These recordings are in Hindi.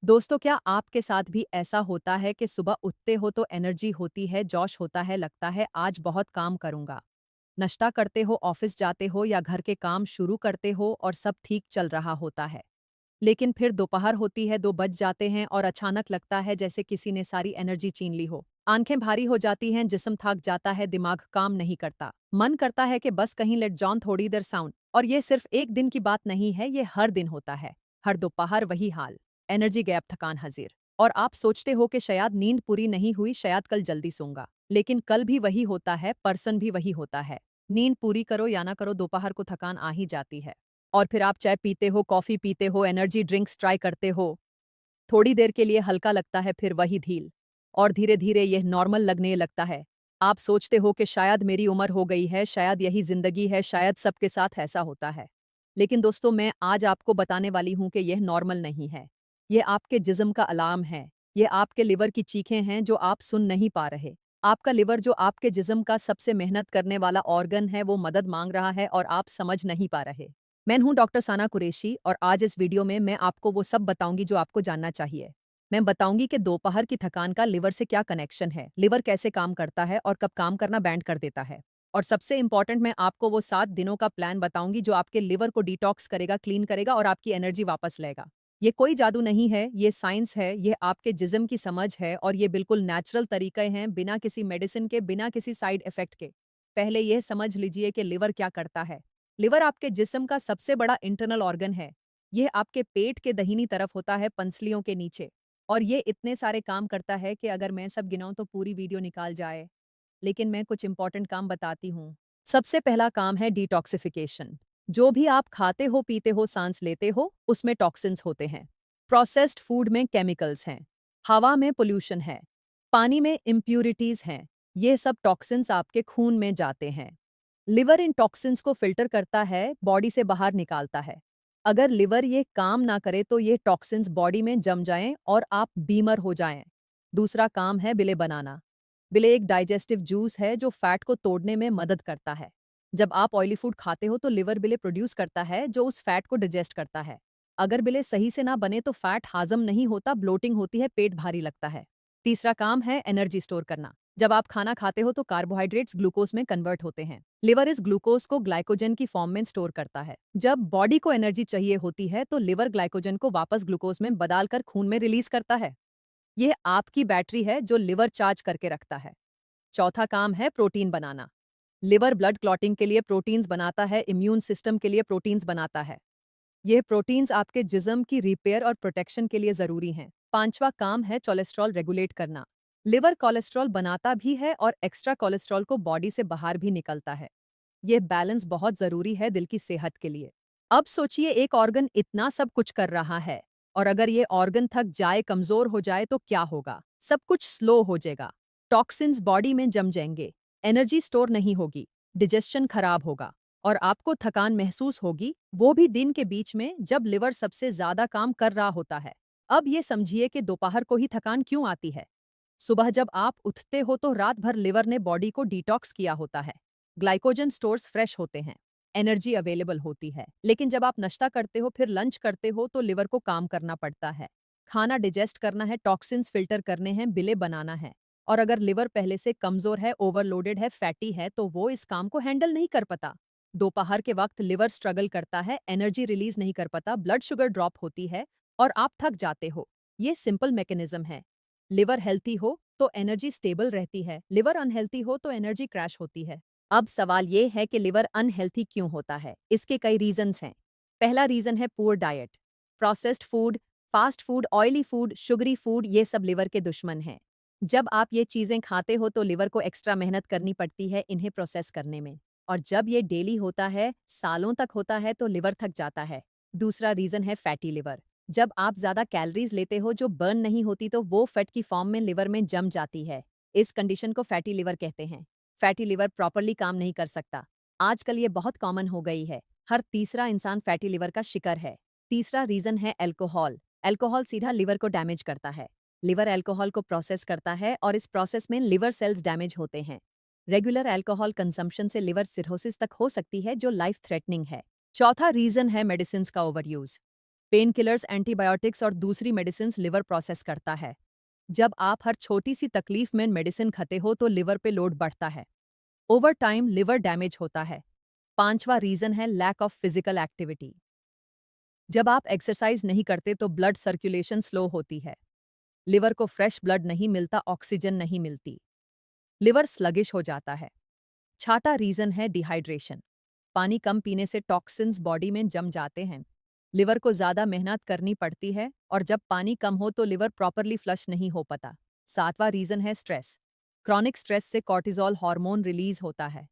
दोस्तों, क्या आपके साथ भी ऐसा होता है कि सुबह उठते हो तो एनर्जी होती है, जोश होता है, लगता है आज बहुत काम करूंगा। नाश्ता करते हो, ऑफिस जाते हो या घर के काम शुरू करते हो और सब ठीक चल रहा होता है। लेकिन फिर दोपहर होती है, 2 बज जाते हैं और अचानक लगता है जैसे किसी ने सारी एनर्जी छीन ली हो। आंखें भारी हो जाती हैं, जिस्म थक जाता है, दिमाग काम नहीं करता। मन करता है कि बस कहीं लेट जाऊं थोड़ी देर साउंड। और ये सिर्फ एक दिन की बात नहीं है, ये हर दिन होता है। हर दोपहर वही हाल। एनर्जी गैप, थकान हाजिर। और आप सोचते हो कि शायद नींद पूरी नहीं हुई, शायद कल जल्दी सोऊंगा। लेकिन कल भी वही होता है, पर्सन भी वही होता है। नींद पूरी करो या ना करो, दोपहर को थकान आ ही जाती है। और फिर आप चाय पीते हो, कॉफ़ी पीते हो, एनर्जी ड्रिंक्स ट्राई करते हो। थोड़ी देर के लिए हल्का लगता है, फिर वही ढील। और धीरे-धीरे यह नॉर्मल लगने लगता है। आप सोचते हो कि शायद मेरी उम्र हो गई है, शायद यही ज़िंदगी है, शायद सबके साथ ऐसा होता है। लेकिन दोस्तों, मैं आज आपको बताने वाली हूँ कि यह नॉर्मल नहीं है। यह आपके जिस्म का अलार्म है। ये आपके लिवर की चीखें हैं जो आप सुन नहीं पा रहे। आपका लिवर, जो आपके जिस्म का सबसे मेहनत करने वाला ऑर्गन है, वो मदद माँग रहा है और आप समझ नहीं पा रहे। मैं हूँ डॉक्टर साना कुरैशी और आज इस वीडियो में मैं आपको वो सब बताऊंगी जो आपको जानना चाहिए। मैं बताऊंगी कि दोपहर की थकान का लिवर से क्या कनेक्शन है, लिवर कैसे काम करता है और कब काम करना बैंड कर देता है। और सबसे इंपॉर्टेंट, मैं आपको वो 7 दिनों का प्लान बताऊंगी जो आपके लिवर को डिटॉक्स करेगा, क्लीन करेगा और आपकी एनर्जी वापस लेगा। ये कोई जादू नहीं है, ये साइंस है, ये आपके जिस्म की समझ है और ये बिल्कुल नेचुरल तरीके हैं, बिना किसी मेडिसिन के, बिना किसी साइड इफेक्ट के। पहले यह समझ लीजिए कि लिवर क्या करता है। लिवर आपके जिस्म का सबसे बड़ा इंटरनल ऑर्गन है। यह आपके पेट के दाहिनी तरफ होता है, पंसलियों के नीचे। और ये इतने सारे काम करता है कि अगर मैं सब गिनाऊं तो पूरी वीडियो निकाल जाए। लेकिन मैं कुछ इंपॉर्टेंट काम बताती हूँ। सबसे पहला काम है डिटॉक्सिफिकेशन। जो भी आप खाते हो, पीते हो, सांस लेते हो, उसमें टॉक्सिन्स होते हैं। प्रोसेस्ड फूड में केमिकल्स हैं। हवा में पोल्यूशन है। पानी में इम्प्यूरिटीज हैं। ये सब टॉक्सिन्स आपके खून में जाते हैं। लिवर इन टॉक्सिन्स को फिल्टर करता है, बॉडी से बाहर निकालता है। अगर लिवर ये काम ना करे तो ये टॉक्सिन्स बॉडी में जम जाएं और आप बीमार हो जाएं। दूसरा काम है बिले बनाना। बिले एक डाइजेस्टिव जूस है जो फैट को तोड़ने में मदद करता है। जब आप ऑयली फूड खाते हो तो लिवर बिले प्रोड्यूस करता है जो उस फैट को डाइजेस्ट करता है। अगर बिले सही से ना बने तो फैट हाजम नहीं होता, ब्लोटिंग होती है, पेट भारी लगता है। तीसरा काम है एनर्जी स्टोर करना। जब आप खाना खाते हो तो कार्बोहाइड्रेट्स ग्लूकोज में कन्वर्ट होते हैं। लिवर इस ग्लूकोज को ग्लाइकोजन की फॉर्म में स्टोर करता है। जब बॉडी को एनर्जी चाहिए होती है तो लिवर ग्लाइकोजन को वापस ग्लूकोज में बदलकर खून में रिलीज करता है। यह आपकी बैटरी है जो लिवर चार्ज करके रखता है। चौथा काम है प्रोटीन बनाना। लिवर ब्लड क्लॉटिंग के लिए प्रोटीन्स बनाता है, इम्यून सिस्टम के लिए प्रोटीन्स बनाता है। यह प्रोटीन्स आपके जिस्म की रिपेयर और प्रोटेक्शन के लिए जरूरी हैं। पांचवा काम है कोलेस्ट्रॉल रेगुलेट करना। लिवर कोलेस्ट्रॉल बनाता भी है और एक्स्ट्रा कोलेस्ट्रॉल को बॉडी से बाहर भी निकलता है। यह बैलेंस बहुत जरूरी है दिल की सेहत के लिए। अब सोचिए, एक ऑर्गन इतना सब कुछ कर रहा है और अगर ये ऑर्गन थक जाए, कमजोर हो जाए तो क्या होगा? सब कुछ स्लो हो जाएगा। टॉक्सिन्स बॉडी में जम जाएंगे, एनर्जी स्टोर नहीं होगी, डिजेशन खराब होगा और आपको थकान महसूस होगी, वो भी दिन के बीच में जब लिवर सबसे ज्यादा काम कर रहा होता है। अब ये समझिए कि दोपहर को ही थकान क्यों आती है। सुबह जब आप उठते हो तो रात भर लिवर ने बॉडी को डिटॉक्स किया होता है। ग्लाइकोजन स्टोर्स फ्रेश होते हैं, एनर्जी अवेलेबल होती है। लेकिन जब आप नाश्ता करते हो, फिर लंच करते हो तो लिवर को काम करना पड़ता है। खाना डिजेस्ट करना है, टॉक्सिन्स फिल्टर करने हैं, बिले बनाना है। और अगर लिवर पहले से कमजोर है, ओवरलोडेड है, फैटी है तो वो इस काम को हैंडल नहीं कर पाता। दोपहर के वक्त लिवर स्ट्रगल करता है, एनर्जी रिलीज नहीं कर पाता, ब्लड शुगर ड्रॉप होती है और आप थक जाते हो। ये सिंपल मैकेनिज्म है। लिवर हेल्थी हो तो एनर्जी स्टेबल रहती है, लिवर अनहेल्थी हो तो एनर्जी क्रैश होती है। अब सवाल ये है कि लिवर अनहेल्थी क्यों होता है? इसके कई रीजंस हैं। पहला रीजन है poor diet. Processed food, fast food, oily food, sugary food, ये सब लिवर के दुश्मन हैं। जब आप ये चीजें खाते हो तो लिवर को एक्स्ट्रा मेहनत करनी पड़ती है इन्हें प्रोसेस करने में। और जब ये डेली होता है, सालों तक होता है, तो लिवर थक जाता है। दूसरा रीजन है फैटी लिवर। जब आप ज्यादा कैलोरीज लेते हो जो बर्न नहीं होती तो वो फैट की फॉर्म में लिवर में जम जाती है। इस कंडीशन को फैटी लिवर कहते हैं। फैटी लिवर प्रॉपर्ली काम नहीं कर सकता। आजकल ये बहुत कॉमन हो गई है। हर तीसरा इंसान फैटी लिवर का शिकार है। तीसरा रीजन है अल्कोहल। अल्कोहल सीधा लिवर को डैमेज करता है। लिवर अल्कोहल को प्रोसेस करता है और इस प्रोसेस में लिवर सेल्स डैमेज होते हैं। रेगुलर अल्कोहल कंजम्पशन से लिवर सिरोसिस तक हो सकती है जो लाइफ थ्रेटनिंग है। चौथा रीजन है मेडिसिन का ओवरयूज। पेन किलर्स, एंटीबायोटिक्स और दूसरी मेडिसिन लिवर प्रोसेस करता है। जब आप हर छोटी सी तकलीफ में मेडिसिन खाते हो तो लिवर पे लोड बढ़ता है। ओवर टाइम लिवर डैमेज होता है। पांचवा रीजन है लैक ऑफ फिजिकल एक्टिविटी। जब आप एक्सरसाइज नहीं करते तो ब्लड सर्कुलेशन स्लो होती है। लिवर को फ्रेश ब्लड नहीं मिलता, ऑक्सीजन नहीं मिलती, लिवर स्लगिश हो जाता है। छठा रीजन है डिहाइड्रेशन। पानी कम पीने से टॉक्सिन्स बॉडी में जम जाते हैं। लिवर को ज्यादा मेहनत करनी पड़ती है और जब पानी कम हो तो लिवर प्रॉपरली फ्लश नहीं हो पाता। सातवां रीजन है स्ट्रेस। क्रॉनिक स्ट्रेस से कॉर्टिसोल हार्मोन रिलीज होता है।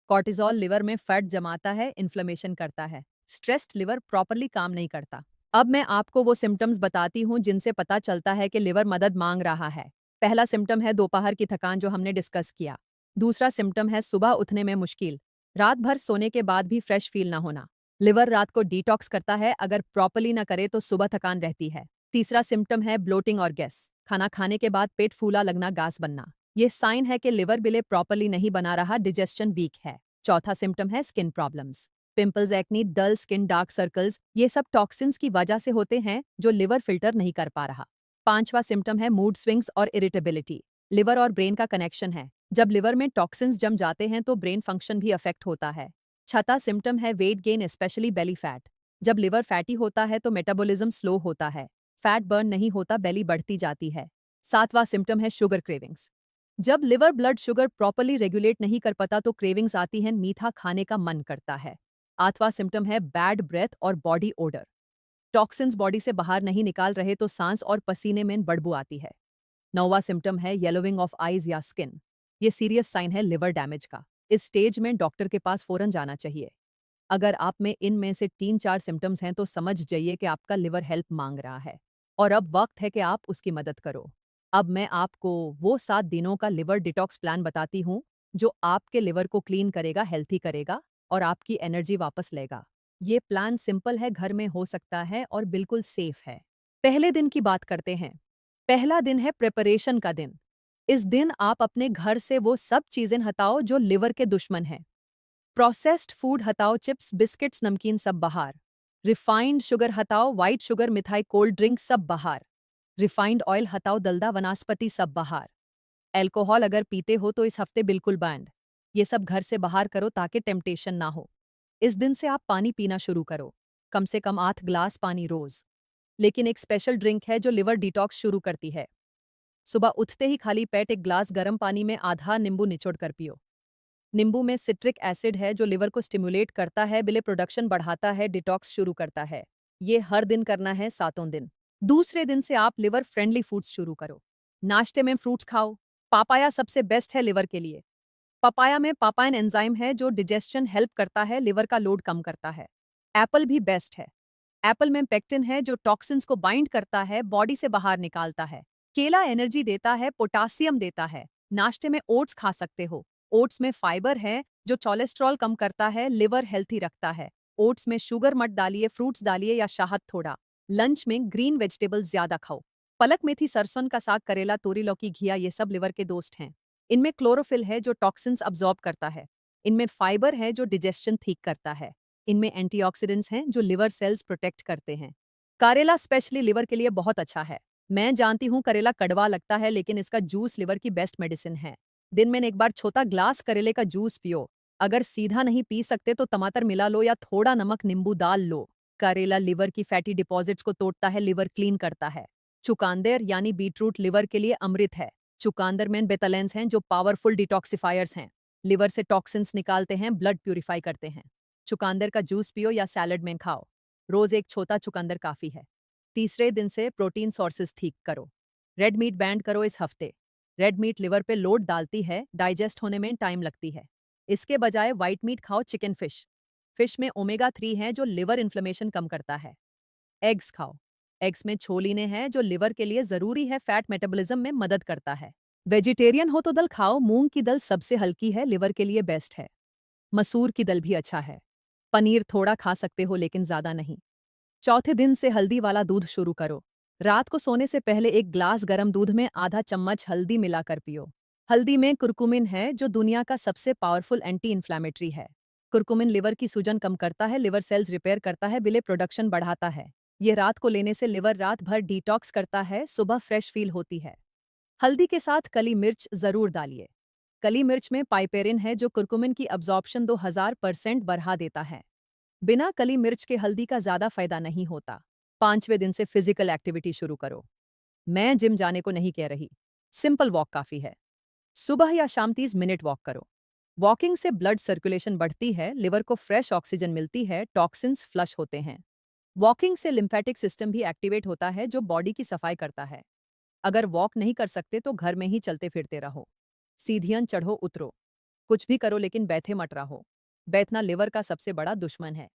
कॉर्टिसोल लिवर में फैट जमाता है, इन्फ्लेमेशन करता है। स्ट्रेस्ड लिवर प्रॉपरली काम नहीं करता। अब मैं आपको वो सिम्टम्स बताती हूँ जिनसे पता चलता है कि लिवर मदद मांग रहा है। पहला सिम्टम है दोपहर की थकान, जो हमने डिस्कस किया। दूसरा सिम्टम है सुबह उठने में मुश्किल, रात भर सोने के बाद भी फ्रेश फील ना होना। लिवर रात को डिटॉक्स करता है, अगर प्रॉपरली ना करे तो सुबह थकान रहती है। तीसरा सिम्टम है ब्लोटिंग और गैस। खाना खाने के बाद पेट फूला लगना, गैस बनना। ये साइन है कि लिवर बिले प्रॉपरली नहीं बना रहा, डिजेशन वीक है। चौथा सिम्टम है skin problems. Pimples, acne, dull skin, dark circles, ये सब टॉक्सिन्स की वजह से होते हैं जो लिवर फिल्टर नहीं कर पा रहा। पांचवा सिम्टम है मूड स्विंग्स और इरिटेबिलिटी। लिवर और ब्रेन का कनेक्शन है। जब लिवर में टॉक्सिन्स जम जाते हैं तो ब्रेन फंक्शन भी अफेक्ट होता है। छठा सिम्टम है weight gain, specially belly fat. जब लिवर फैटी होता है तो मेटाबॉलिज्म स्लो होता है, फैट बर्न नहीं होता, बेली बढ़ती जाती है। सातवां सिम्टम है शुगर क्रेविंग्स। जब liver blood sugar properly regulate नहीं कर पाता तो क्रेविंग्स आती हैं, मीठा खाने का मन करता है। आठवां सिम्टम है बैड ब्रेथ और बॉडी ओडर। टॉक्सिन्स बॉडी से बाहर नहीं निकाल रहे तो सांस और पसीने में बदबू आती है। नौवां सिम्टम है येलोविंग ऑफ आईज या स्किन। ये सीरियस साइन है लिवर डैमेज का। इस स्टेज में डॉक्टर के पास फौरन जाना चाहिए। अगर आप में इनमें से 3-4 सिम्टम्स हैं तो समझ जाइए कि आपका लिवर हेल्प मांग रहा है और अब वक्त है कि आप उसकी मदद करो। अब मैं आपको वो 7 दिनों का लिवर डिटॉक्स प्लान बताती हूँ जो आपके लिवर को क्लीन करेगा, हेल्थी करेगा और आपकी एनर्जी वापस लेगा। ये प्लान सिंपल है, घर में हो सकता है और बिल्कुल सेफ है। पहले दिन की बात करते हैं। पहला दिन है प्रिपरेशन का दिन। इस दिन आप अपने घर से वो सब चीजें हटाओ जो लिवर के दुश्मन हैं। प्रोसेस्ड फूड हटाओ, चिप्स, बिस्किट्स, नमकीन सब बाहर। रिफाइंड शुगर हटाओ, व्हाइट शुगर, मिठाई, कोल्ड ड्रिंक सब बाहर। रिफाइंड ऑयल हटाओ, दलदा, वनस्पति सब बाहर। अल्कोहल अगर पीते हो तो इस हफ्ते बिल्कुल बैंड। ये सब घर से बाहर करो ताकि टेम्पटेशन ना हो। इस दिन से आप पानी पीना शुरू करो, कम से कम 8 ग्लास पानी रोज। लेकिन एक स्पेशल ड्रिंक है जो लिवर डिटॉक्स शुरू करती है। सुबह उठते ही खाली पेट एक ग्लास गर्म पानी में आधा नींबू निचोड़ कर पियो। नींबू में सिट्रिक एसिड है जो लिवर को स्टिमुलेट करता है, बिले प्रोडक्शन बढ़ाता है, डिटॉक्स शुरू करता है। ये हर दिन करना है, 7 दिन। दूसरे दिन से आप लिवर फ्रेंडली फूड्स शुरू करो। नाश्ते में फ्रूट्स खाओ। पापाया सबसे बेस्ट है लिवर के लिए। पपाया में पापाइन एंजाइम है जो डिजेशन हेल्प करता है, लिवर का लोड कम करता है। एप्पल भी बेस्ट है। एप्पल में पेक्टिन है जो टॉक्सिन्स को बाइंड करता है, बॉडी से बाहर निकालता है। केला एनर्जी देता है, पोटासियम देता है। नाश्ते में ओट्स खा सकते हो। ओट्स में फाइबर है जो कोलेस्ट्रॉल कम करता है, लिवर हेल्थी रखता है। ओट्स में शुगर मत डालिए, फ्रूट्स डालिए या शहद थोड़ा। लंच में ग्रीन वेजिटेबल्स ज्यादा खाओ। पलक मेथी, सरसों का साग, करेला, तोरी, लौकी, घिया, ये सब लिवर के दोस्त हैं। इनमें क्लोरोफिल है जो टॉक्सिन्स अब्जॉर्ब करता है। इनमें फाइबर है जो डिजेशन ठीक करता है। इनमें एंटीऑक्सीडेंट्स हैं जो लिवर सेल्स प्रोटेक्ट करते हैं। करेला स्पेशली लिवर के लिए बहुत अच्छा है। मैं जानती हूँ करेला कड़वा लगता है लेकिन इसका जूस लिवर की बेस्ट मेडिसिन है। दिन में एक बार छोटा ग्लास करेले का जूस पियो। अगर सीधा नहीं पी सकते तो टमाटर मिला लो या थोड़ा नमक नींबू डाल लो। करेला लिवर की फैटी डिपॉजिट्स को तोड़ता है, लिवर क्लीन करता है। चुकंदर यानी बीटरूट लिवर के लिए अमृत है। चुकंदर में बेटालेंस हैं जो पावरफुल डिटॉक्सिफायर्स हैं। लिवर से टॉक्सिन्स निकालते हैं, ब्लड प्यूरिफाई करते हैं। चुकंदर का जूस पियो या सैलड में खाओ। रोज एक छोटा चुकंदर काफी है। तीसरे दिन से प्रोटीन सोर्सेज ठीक करो। रेड मीट बैंड करो इस हफ्ते। रेड मीट लिवर पे लोड डालती है, डाइजेस्ट होने में टाइम लगती है। इसके बजाय व्हाइट मीट खाओ, चिकन फिश। फिश में ओमेगा 3 है जो लिवर इन्फ्लेमेशन कम करता है। एग्स खाओ। एग्स में छोलिने हैं जो लिवर के लिए जरूरी है, फैट मेटाबॉलिज्म में मदद करता है। वेजिटेरियन हो तो दल खाओ, मूंग की दल सबसे हल्की है, लिवर के लिए बेस्ट है। मसूर की दल भी अच्छा है। पनीर थोड़ा खा सकते हो लेकिन ज्यादा नहीं। चौथे दिन से हल्दी वाला दूध शुरू करो। रात को सोने से पहले एक ग्लास गर्म दूध में आधा चम्मच हल्दी मिलाकर पियो। हल्दी में कुरकुमिन है जो दुनिया का सबसे पावरफुल एंटी इन्फ्लेमेटरी है। कुरकुमिन लिवर की सूजन कम करता है, लिवर सेल्स रिपेयर करता है, बिले प्रोडक्शन बढ़ाता है। ये रात को लेने से लिवर रात भर डिटॉक्स करता है, सुबह फ्रेश फील होती है। हल्दी के साथ कली मिर्च जरूर डालिए। कली मिर्च में पाइपेरिन है जो कुर्कुमिन की अब्जॉर्प्शन 2000% बढ़ा देता है। बिना कली मिर्च के हल्दी का ज्यादा फायदा नहीं होता। 5वें दिन से फिजिकल एक्टिविटी शुरू करो। मैं जिम जाने को नहीं कह रही, सिंपल वॉक काफी है। सुबह या शाम 30 मिनट वॉक करो। वॉकिंग से ब्लड सर्कुलेशन बढ़ती है, लिवर को फ्रेश ऑक्सीजन मिलती है, टॉक्सिन्स फ्लश होते हैं। वॉकिंग से लिम्फेटिक सिस्टम भी एक्टिवेट होता है जो बॉडी की सफाई करता है। अगर वॉक नहीं कर सकते तो घर में ही चलते फिरते रहो। सीढ़ियां चढ़ो उतरो, कुछ भी करो लेकिन बैठे मत रहो। बैठना लिवर का सबसे बड़ा दुश्मन है।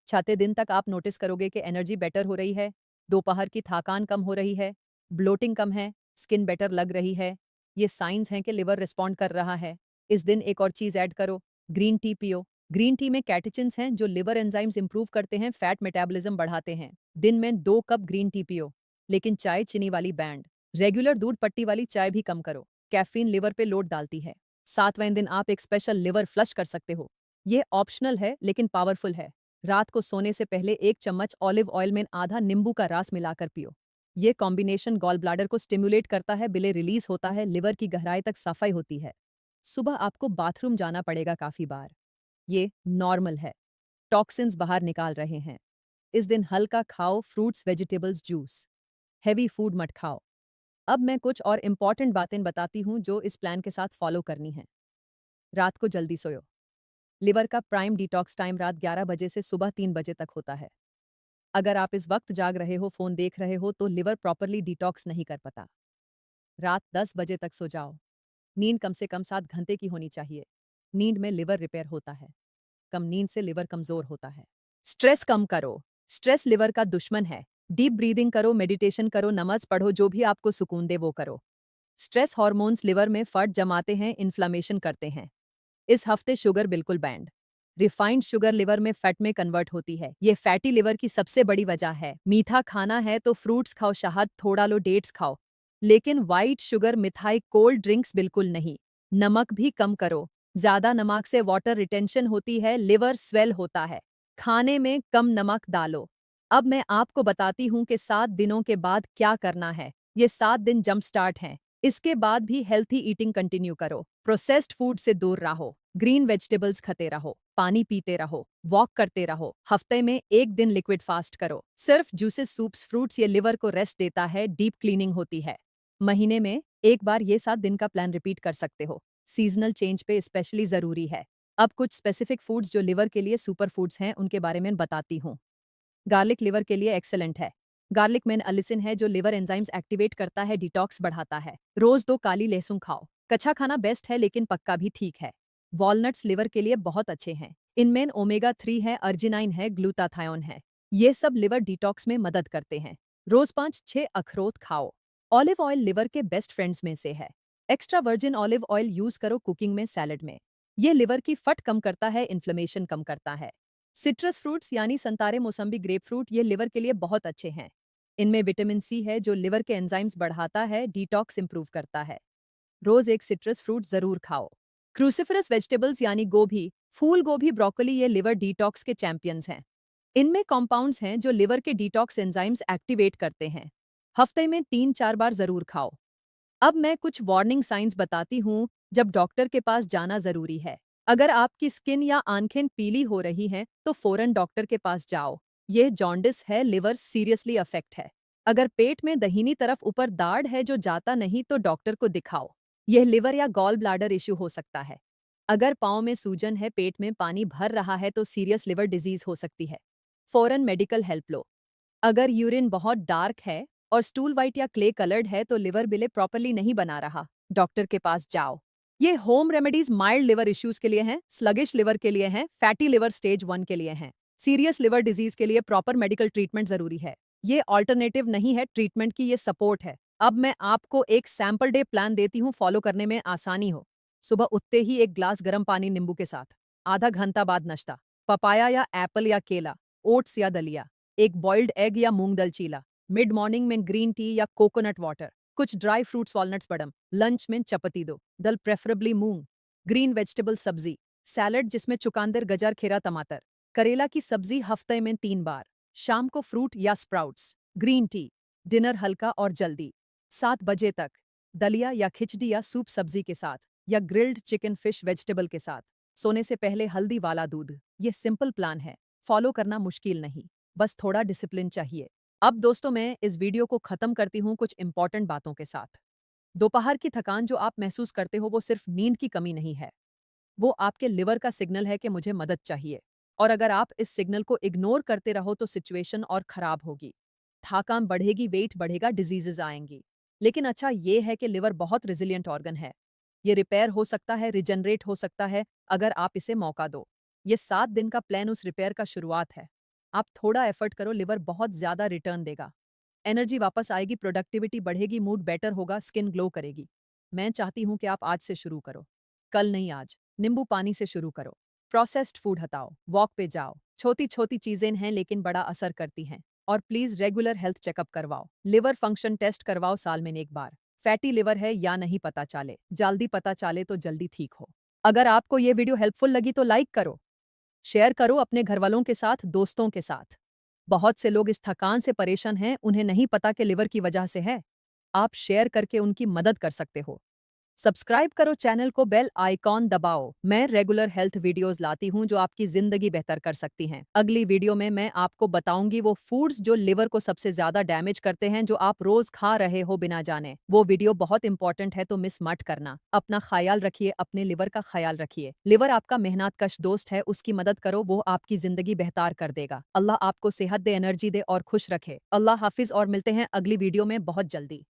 6 दिन तक आप नोटिस करोगे कि एनर्जी बेटर हो रही है, दोपहर की थकान कम हो रही है, ब्लोटिंग कम है, स्किन बेटर लग रही है। ये साइंस हैं कि लिवर रिस्पॉन्ड कर रहा है। इस दिन एक और चीज ऐड करो, ग्रीन टी पियो। ग्रीन टी में कैटेचिन्स हैं जो लिवर एंजाइम्स इंप्रूव करते हैं, फैट मेटाबॉलिज्म बढ़ाते हैं। दिन में 2 कप ग्रीन टी पियो, लेकिन चाय चीनी वाली बैंड। रेगुलर दूध पत्ती वाली चाय भी कम करो, कैफीन लिवर पे लोड डालती है। 7वें दिन आप एक स्पेशल लिवर फ्लश कर सकते हो। ये ऑप्शनल है लेकिन पावरफुल है। रात को सोने से पहले 1 चम्मच ऑलिव ऑयल में आधा नींबू का रस मिलाकर पियो। ये कॉम्बिनेशन गॉल ब्लैडर को स्टिमुलेट करता है, बिले रिलीज होता है, लिवर की गहराई तक सफाई होती है। सुबह आपको बाथरूम जाना पड़ेगा काफी बार, ये नॉर्मल है। टॉक्सिन्स बाहर निकाल रहे हैं। इस दिन हल्का खाओ, fruits vegetables juice. Heavy food मत खाओ। अब मैं कुछ और इंपॉर्टेंट बातें बताती हूँ जो इस प्लान के साथ फॉलो करनी है। रात को जल्दी सोयो। लिवर का प्राइम डिटॉक्स टाइम रात 11 बजे से सुबह 3 बजे तक होता है। अगर आप इस वक्त जाग रहे हो, फोन देख रहे हो, तो लिवर प्रॉपरली डिटॉक्स नहीं कर पाता। रात 10 बजे तक सो जाओ। नींद कम से कम 7 घंटे की होनी चाहिए। नींद में लिवर रिपेयर होता है। कम नींद से लिवर कमजोर होता है। स्ट्रेस कम करो। स्ट्रेस लिवर का दुश्मन है। डीप ब्रीदिंग करो, मेडिटेशन करो, नमाज पढ़ो, जो भी आपको सुकून दे वो करो। स्ट्रेस हार्मोन्स लिवर में फट जमाते हैं, इन्फ्लामेशन करते हैं। इस हफ्ते शुगर बिल्कुल बैंड। रिफाइंड शुगर लिवर में फैट में कन्वर्ट होती है। ये फैटी लिवर की सबसे बड़ी वजह है। मीठा खाना है तो फ्रूट्स खाओ, शहद थोड़ा लो, डेट्स खाओ, लेकिन व्हाइट शुगर, मिठाई, कोल्ड ड्रिंक्स बिल्कुल नहीं। नमक भी कम करो। ज्यादा नमक से वाटर रिटेंशन होती है, लिवर स्वेल होता है। खाने में कम नमक डालो। अब मैं आपको बताती हूँ कि 7 दिनों के बाद क्या करना है। ये 7 दिन जंप स्टार्ट हैं। इसके बाद भी हेल्थी ईटिंग कंटिन्यू करो। प्रोसेस्ड फूड से दूर रहो। ग्रीन वेजिटेबल्स खाते रहो, पानी पीते रहो, वॉक करते रहो। हफ्ते में 1 दिन लिक्विड फास्ट करो। सिर्फ जूसेस, सूप्स, फ्रूट्स, ये लिवर को रेस्ट देता है, डीप क्लीनिंग होती है। महीने में एक बार ये 7 दिन का प्लान रिपीट कर सकते हो। सीजनल चेंज पे स्पेशली जरूरी है। अब कुछ स्पेसिफिक फूड्स जो लिवर के लिए सुपर फूड्स हैं उनके बारे में बताती हूँ। गार्लिक लिवर के लिए एक्सेलेंट है। गार्लिक में अलिसिन है जो लिवर एंजाइम्स एक्टिवेट करता है, डिटॉक्स बढ़ाता है। रोज 2 काली लहसुन खाओ। कच्चा खाना बेस्ट है लेकिन पक्का भी ठीक है। वॉलनट्स लिवर के लिए बहुत अच्छे हैं। इनमें ओमेगा 3 है, अर्जिनाइन है, ग्लूटाथायोन है। ये सब लिवर डिटॉक्स में मदद करते हैं। रोज 5-6 अखरोट खाओ। ऑलिव ऑयल लिवर के बेस्ट फ्रेंड्स में से है। Extra virgin olive oil use करो कुकिंग में, सैलड में। ये लिवर की फट कम करता है, इन्फ्लेमेशन कम करता है। सिट्रस फ्रूट्स यानी संतारे, मौसम्बी, ग्रेप फ्रूट, ये लिवर के लिए बहुत अच्छे हैं। इनमें विटामिन सी है जो लिवर के एंजाइम्स बढ़ाता है, डिटॉक्स इंप्रूव करता है। रोज एक सिट्रस फ्रूट जरूर खाओ। क्रूसिफरस वेजिटेबल्स यानी गोभी, फूल गोभी, ब्रोकली, ये लिवर डिटॉक्स के चैंपियंस हैं। इनमें कॉम्पाउंड्स हैं जो लिवर के डिटॉक्स एंजाइम्स एक्टिवेट करते हैं। हफ्ते में 3-4 बार जरूर खाओ। अब मैं कुछ वार्निंग साइंस बताती हूँ जब डॉक्टर के पास जाना जरूरी है। अगर आपकी स्किन या आंखें पीली हो रही हैं तो फौरन डॉक्टर के पास जाओ। यह जॉन्डिस है, लिवर सीरियसली अफेक्ट है। अगर पेट में दाहिनी तरफ ऊपर दाढ़ है जो जाता नहीं तो डॉक्टर को दिखाओ। यह लिवर या गॉल ब्लैडर इश्यू हो सकता है। अगर पाँव में सूजन है, पेट में पानी भर रहा है तो सीरियस लिवर डिजीज हो सकती है। फौरन मेडिकल हेल्प लो। अगर यूरिन बहुत डार्क है और स्टूल वाइट या क्ले कलर्ड है तो लिवर बिले प्रॉपरली नहीं बना रहा, डॉक्टर के पास जाओ। ये home remedies mild liver issues के लिए हैं, स्लगिश लिवर के लिए हैं, फैटी लिवर स्टेज 1 के लिए हैं। सीरियस लिवर डिजीज के लिए प्रॉपर मेडिकल ट्रीटमेंट जरूरी है। ये ऑल्टरनेटिव नहीं है ट्रीटमेंट की, ये सपोर्ट है। अब मैं आपको एक सैंपल डे प्लान देती हूँ, फॉलो करने में आसानी हो। सुबह उठते ही 1 ग्लास गर्म पानी नींबू के साथ, आधा घंटा बाद नाश्ता, पपाया या एप्पल या केला, ओट्स या दलिया, एक बॉइल्ड एग या मूंग दाल चीला, मिड मॉर्निंग में ग्रीन टी या कोकोनट वाटर, कुछ ड्राई फ्रूट्स, वॉलनट्स, बदाम। लंच में चपाती दो, दल प्रेफरेबली मूंग, ग्रीन वेजिटेबल सब्जी, सैलड जिसमें चुकंदर, गाजर, खीरा, टमाटर, करेला की सब्जी हफ्ते में 3 बार। शाम को फ्रूट या स्प्राउट्स, ग्रीन टी। डिनर हल्का और जल्दी, 7 बजे तक। दलिया या खिचड़ी या सूप सब्जी के साथ, या ग्रिल्ड चिकन फिश वेजिटेबल के साथ। सोने से पहले हल्दी वाला दूध। ये सिंपल प्लान है, फॉलो करना मुश्किल नहीं, बस थोड़ा डिसिप्लिन चाहिए। अब दोस्तों मैं इस वीडियो को खत्म करती हूँ कुछ इंपॉर्टेंट बातों के साथ। दोपहर की थकान जो आप महसूस करते हो वो सिर्फ नींद की कमी नहीं है, वो आपके लिवर का सिग्नल है कि मुझे मदद चाहिए। और अगर आप इस सिग्नल को इग्नोर करते रहो तो सिचुएशन और खराब होगी। थकान बढ़ेगी, वेट बढ़ेगा, डिजीजेज आएंगी। लेकिन अच्छा ये है कि लिवर बहुत रिजिलियंट ऑर्गन है। ये रिपेयर हो सकता है, रिजनरेट हो सकता है, अगर आप इसे मौका दो। ये 7 दिन का प्लान उस रिपेयर का शुरुआत है। आप थोड़ा एफर्ट करो, लिवर बहुत ज्यादा रिटर्न देगा। एनर्जी वापस आएगी, प्रोडक्टिविटी बढ़ेगी, मूड बेटर होगा, स्किन ग्लो करेगी। मैं चाहती हूं कि आप आज से शुरू करो, कल नहीं आज। नींबू पानी से शुरू करो, प्रोसेस्ड फूड हटाओ, वॉक पे जाओ। छोटी छोटी चीजें हैं लेकिन बड़ा असर करती हैं। और प्लीज रेगुलर हेल्थ चेकअप करवाओ, लिवर फंक्शन टेस्ट करवाओ साल में एक बार। फैटी लिवर है या नहीं पता चले, जल्दी पता चले तो जल्दी ठीक हो। अगर आपको ये वीडियो हेल्पफुल लगी तो लाइक करो, शेयर करो अपने घरवालों के साथ, दोस्तों के साथ। बहुत से लोग इस थकान से परेशान हैं, उन्हें नहीं पता कि लिवर की वजह से है। आप शेयर करके उनकी मदद कर सकते हो। सब्सक्राइब करो चैनल को, बेल आइकॉन दबाओ। मैं रेगुलर हेल्थ वीडियोस लाती हूं जो आपकी जिंदगी बेहतर कर सकती हैं। अगली वीडियो में मैं आपको बताऊंगी वो फूड्स जो लिवर को सबसे ज्यादा डैमेज करते हैं, जो आप रोज खा रहे हो बिना जाने। वो वीडियो बहुत इंपॉर्टेंट है तो मिस मत करना। अपना ख्याल रखिए, अपने लिवर का ख्याल रखिए। लिवर आपका मेहनत कश दोस्त है, उसकी मदद करो, वो आपकी जिंदगी बेहतर कर देगा। अल्लाह आपको सेहत दे, एनर्जी दे और खुश रखे। अल्लाह हाफिज और मिलते हैं अगली वीडियो में बहुत जल्दी।